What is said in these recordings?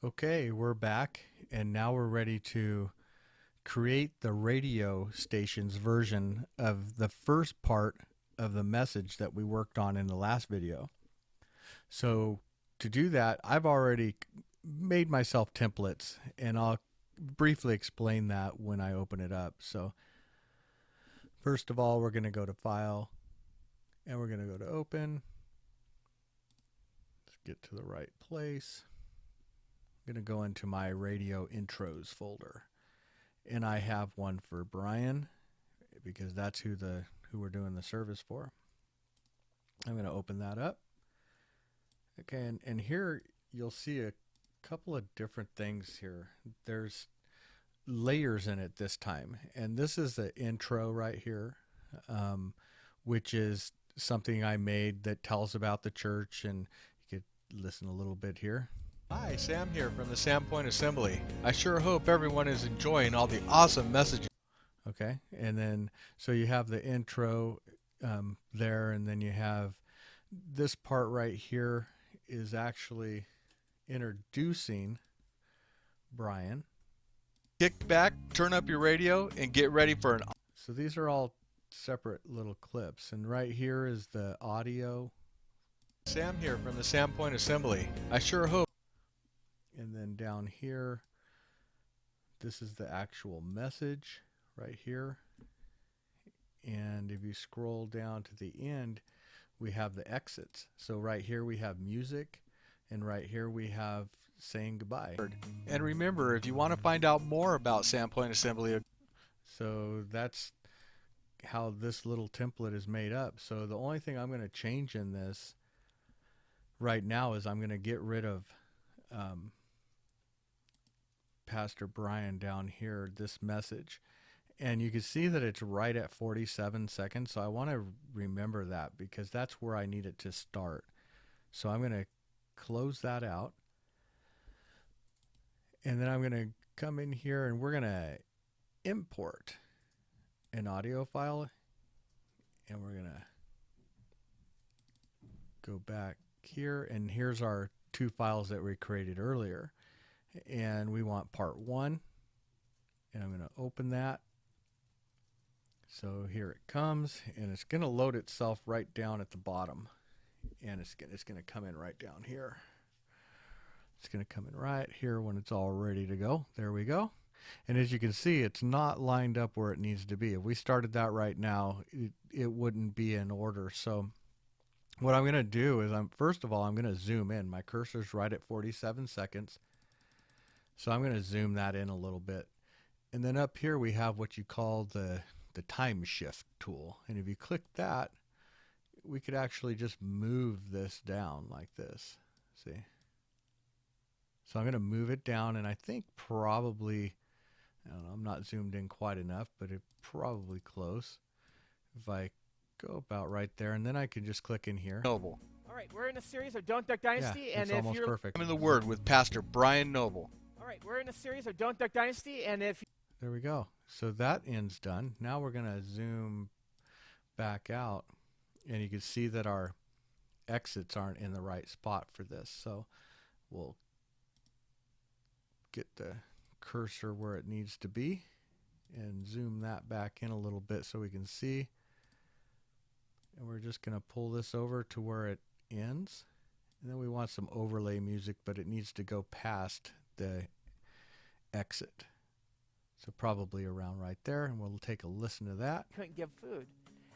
Okay, we're back, and now we're ready to create the radio station's version of the first part of the message that we worked on in the last video. So, to do that, I've already made myself templates, and I'll briefly explain that when I open it up. So, first of all, we're going to go to File, and we're going to go to Open. Let's get to the right place. I'm going to go into my radio intros folder. And I have one for Brian because that's who we're doing the service for. I'm going to open that up. Okay, and here you'll see a couple of different things here. There's layers in it this time, and this is the intro right here, which is something I made that tells about the church, and you could listen a little bit here. Hi, Sam here from the Sandpoint Assembly. I sure hope everyone is enjoying all the awesome messages. Okay, and then so you have the intro there, and then you have this part right here is actually introducing Brian. Kick back, turn up your radio, and get ready for an... So these are all separate little clips, and right here is the audio. Sam here from the Sandpoint Assembly. I sure hope... And then down here, this is the actual message right here. And if you scroll down to the end, we have the exits. So right here we have music, and right here we have saying goodbye. And remember, if you want to find out more about Sandpoint Assembly... So that's how this little template is made up. So the only thing I'm going to change in this right now is I'm going to get rid of Pastor Brian down here, this message. And you can see that it's right at 47 seconds. So I want to remember that because that's where I need it to start. So I'm going to close that out. And then I'm going to come in here and we're going to import an audio file. And we're going to go back here. And here's our two files that we created earlier. And we want part 1. And I'm going to open that. So here it comes, and it's going to load itself right down at the bottom, and it's going to come in right down here. It's going to come in right here when it's all ready to go. There we go. And as you can see, it's not lined up where it needs to be. If we started that right now, it wouldn't be in order. So what I'm going to do is first of all, I'm going to zoom in. My cursor's right at 47 seconds. So I'm going to zoom that in a little bit. And then up here we have what you call the time shift tool. And if you click that, we could actually just move this down like this. See? So I'm going to move it down, and I think probably, I don't know, I'm not zoomed in quite enough, but it's probably close. If I go about right there, and then I can just click in here. Noble. All right, we're in a series of Don't Duck Dynasty, Yeah, and it's if almost you're perfect. I'm in the Word with Pastor Brian Noble. all right, we're in a series of Don't Duck Dynasty, and if There we go. So that end's done. Now we're going to zoom back out, and you can see that our exits aren't in the right spot for this. So we'll get the cursor where it needs to be and zoom that back in a little bit so we can see. And we're just going to pull this over to where it ends. And then we want some overlay music, but it needs to go past the exit. So probably around right there, and we'll take a listen to that. you couldn't give food.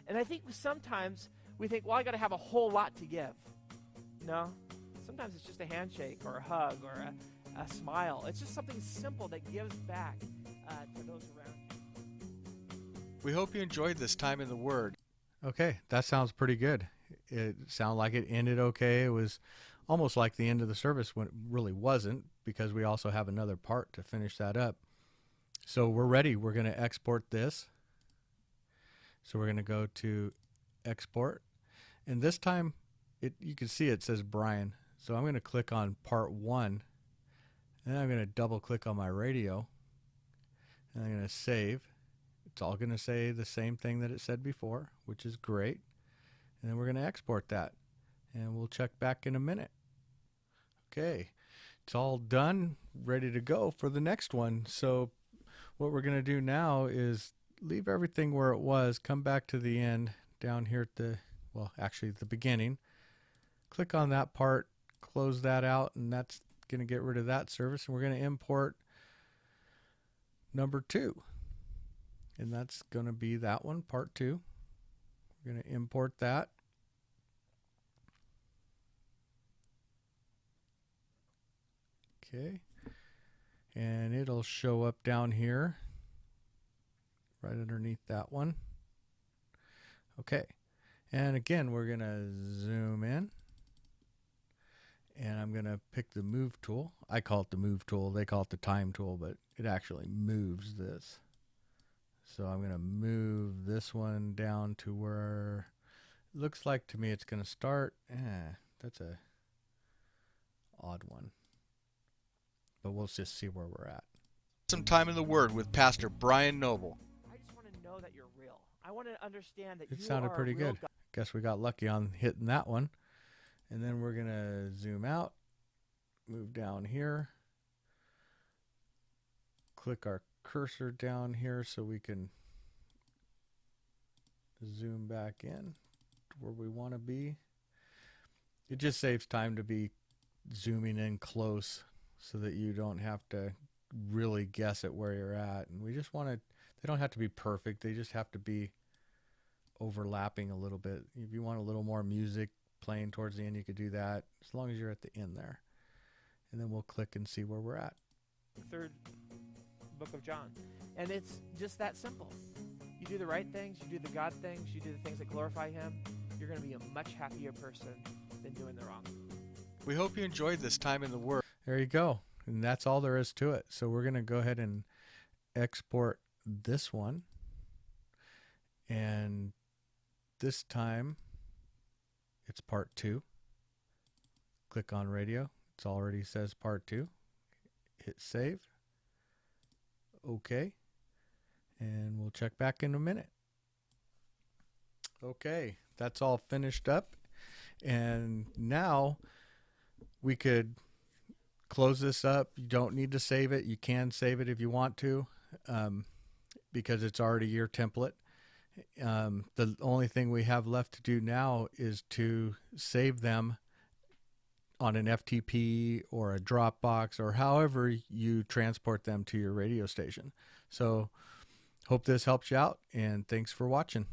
And I think sometimes we think, well, I got to have a whole lot to give. No, sometimes it's just a handshake or a hug or a smile. It's just something simple that gives back to those around you. We hope you enjoyed this time in the Word. Okay, that sounds pretty good. It sounded like it ended okay. It was almost like the end of the service when it really wasn't, because we also have another part to finish that up. So we're ready. We're going to export this. So we're going to go to export. And this time, you can see it says Brian. So I'm going to click on part 1. And I'm going to double click on my radio. And I'm going to save. It's all going to say the same thing that it said before, which is great. And then we're going to export that. And we'll check back in a minute. Okay. it's all done, ready to go for the next one. So what we're going to do now is leave everything where it was, come back to the end down here at the, well, actually the beginning. Click on that part, close that out, and that's going to get rid of that service. And we're going to import number 2. And that's going to be that one, part 2. We're going to import that. Okay. And it'll show up down here right underneath that one. Okay. And again, we're going to zoom in. And I'm going to pick the move tool. I call it the move tool. They call it the time tool, but it actually moves this. So I'm going to move this one down to where it looks like to me it's going to start. That's a odd one. But we'll just see where we're at. Some time in the Word with Pastor Brian Noble. I just want to know that you're real. I want to understand that It you sounded are pretty a real good. God. Guess we got lucky on hitting that one. And then we're going to zoom out, move down here, click our cursor down here so we can zoom back in to where we want to be. It just saves time to be zooming in close so that you don't have to really guess at where you're at. And we just want to, they don't have to be perfect. They just have to be overlapping a little bit. If you want a little more music playing towards the end, you could do that as long as you're at the end there. And then we'll click and see where we're at. Third book of John. And it's just that simple. You do the right things, you do the God things, you do the things that glorify Him, you're going to be a much happier person than doing the wrong. We hope you enjoyed this time in the Word. There you go. And that's all there is to it. So we're going to go ahead and export this one. And this time it's part 2. Click on radio. It already says part 2. Hit save. Okay. And we'll check back in a minute. Okay, that's all finished up. And now we could close this up. You don't need to save it. You can save it if you want to, because it's already your template. The only thing we have left to do now is to save them on an FTP or a Dropbox or however you transport them to your radio station. So hope this helps you out, and thanks for watching.